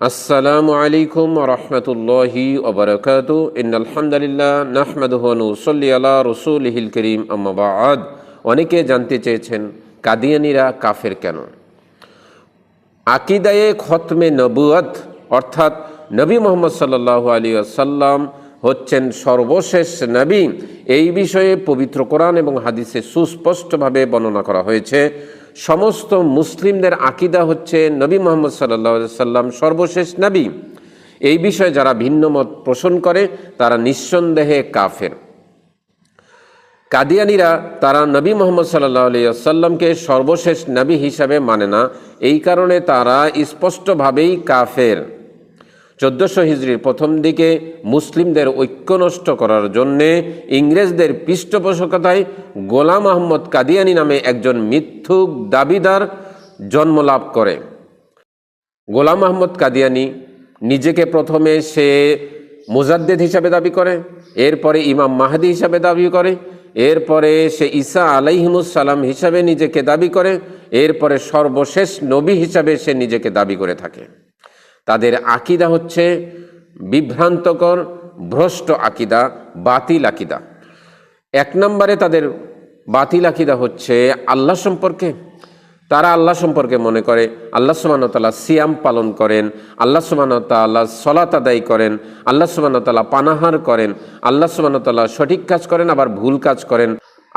আসসালামু আলাইকুম ওয়া রাহমাতুল্লাহি ওয়া বারাকাতুহু ইন্নাল হামদুলিল্লাহ নাহমাদুহু ওয়া নুসাল্লি আলা রাসূলিহিল কারীম আম্মা বা'দ। অনেকে জানতে চেয়েছেন কাদিয়ানীরা কাফের কেন। আকিদায়ে খতমে নবুয়ত অর্থাৎ নবী মুহাম্মদ সাল্লাল্লাহু আলাইহি ওয়াসাল্লাম হচ্ছেন সর্বশেষ নবী, এই বিষয়ে পবিত্র কোরআন এবং হাদিসে সুস্পষ্টভাবে বর্ণনা করা হয়েছে। সমস্ত মুসলিমদের আকিদা হচ্ছে নবী মুহাম্মদ সাল্লাল্লাহু আলাইহি ওয়াসাল্লাম সর্বশেষ নবী। এই বিষয়ে যারা ভিন্ন মত পোষণ করে তারা নিঃসন্দেহে কাফের। কাদিয়ানীরা তারা নবী মুহাম্মদ সাল্লাল্লাহু আলাইহি ওয়াসাল্লামকে সর্বশেষ নবী হিসাবে মানে না, এই কারণে তারা স্পষ্টভাবেই কাফের। 1400 হিজরির প্রথম দিকে মুসলিমদের ঐক্য নষ্ট করার জন্যে ইংরেজদের পৃষ্ঠপোষকতায় গোলাম আহমদ কাদিয়ানী নামে একজন মিথ্যুক দাবিদার জন্মলাভ করে। গোলাম আহমদ কাদিয়ানী নিজেকে প্রথমে সে মুজাদ্দেদ হিসাবে দাবি করে, এরপরে ইমাম মাহদি হিসাবে দাবি করে, এরপরে সে ঈসা আলাইহিমুস সালাম হিসাবে নিজেকে দাবি করে, এরপরে সর্বশেষ নবী হিসাবে সে নিজেকে দাবি করে থাকে। তাদের আকিদা হচ্ছে বিভ্রান্তকর, ভ্রষ্ট আকিদা, বাতিল আকিদা। এক নম্বরে তাদের বাতিল আকিদা হচ্ছে আল্লাহ সম্পর্কে। তারা আল্লাহ সম্পর্কে মনে করে আল্লাহ সুবহানাহু ওয়া তাআলা সিয়াম পালন করেন, আল্লাহ সুবহানাহু ওয়া তাআলা সালাত আদায় করেন, আল্লাহ সুবহানাহু ওয়া তাআলা পানাহার করেন, আল্লাহ সুবহানাহু ওয়া তাআলা সঠিক কাজ করেন আবার ভুল কাজ করেন,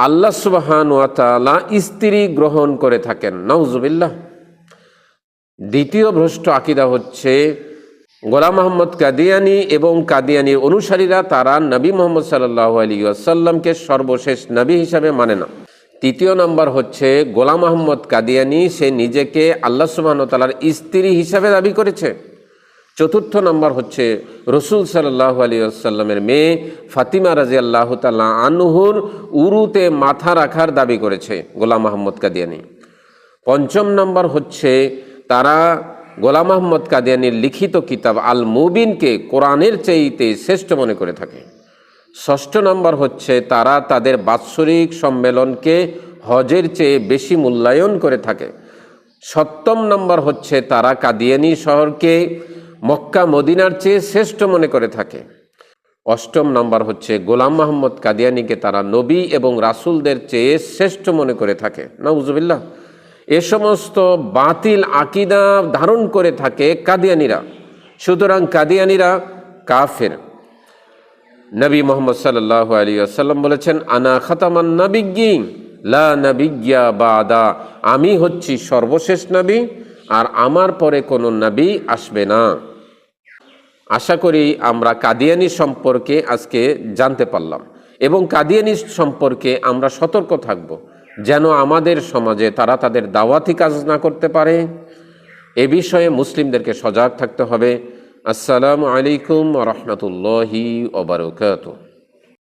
আল্লাহ সুবহানাহু ওয়া তাআলা স্ত্রী গ্রহণ করে থাকেন। নাউজুবিল্লাহ। দ্বিতীয় ভ্রষ্ট আকিদা হচ্ছে গোলাম আহমদ কাদিয়ানী এবং কাদিয়ানীর অনুসারীরা তারা নবী মুহাম্মদ সাল্লাল্লাহু আলাইহি ওয়াসাল্লামকে সর্বশেষ নবী হিসাবে মানে না। তৃতীয় নম্বর হচ্ছে গোলাম আহমদ কাদিয়ানী সে নিজেকে আল্লাহ সুবহানাহু ওয়া তাআলার স্ত্রী হিসাবে দাবি করেছে। চতুর্থ নম্বর হচ্ছে রসুল সাল্লাল্লাহু আলাইহি ওয়াসাল্লামের মেয়ে ফাতিমা রাদিয়াল্লাহু তাআলা আনহুর উরুতে মাথা রাখার দাবি করেছে গোলাম আহমদ কাদিয়ানী। পঞ্চম নম্বর হচ্ছে তারা গোলাম আহমদ কাদিয়ানীর লিখিত কিতাব আল মুবিনকে কোরআনের চাইতে শ্রেষ্ঠ মনে করে থাকে। ষষ্ঠ নম্বর হচ্ছে তারা তাদের বাৎসরিক সম্মেলনকে হজের চেয়ে বেশি মূল্যায়ন করে থাকে। সপ্তম নম্বর হচ্ছে তারা কাদিয়ানী শহরকে মক্কা মদিনার চেয়ে শ্রেষ্ঠ মনে করে থাকে। অষ্টম নম্বর হচ্ছে গোলাম আহমদ কাদিয়ানীকে তারা নবী এবং রাসূলদের চেয়ে শ্রেষ্ঠ মনে করে থাকে। নাউজুবিল্লাহ। এ সমস্ত বাতিল আকিদা ধারণ করে থাকে কাদিয়ানীরা, সুতরাং কাদিয়ানীরা কাফের। নবী মুহাম্মদ সাল্লাল্লাহু আলাইহি ওয়াসাল্লাম বলেছেন আনা খাতামান নাবিয়্যিন লা নাবিয়্যা বাদা, আমি হচ্ছি সর্বশেষ নবী আর আমার পরে কোনো নবী আসবে না। আশা করি আমরা কাদিয়ানী সম্পর্কে আজকে জানতে পারলাম এবং কাদিয়ানী সম্পর্কে আমরা সতর্ক থাকব যেন আমাদের সমাজে তারা তাদের দাওয়াতি কাজ না করতে পারে। এ বিষয়ে মুসলিমদেরকে সজাগ থাকতে হবে। আসসালামু আলাইকুম ওয়া রাহমাতুল্লাহি ওয়া বারাকাতুহু।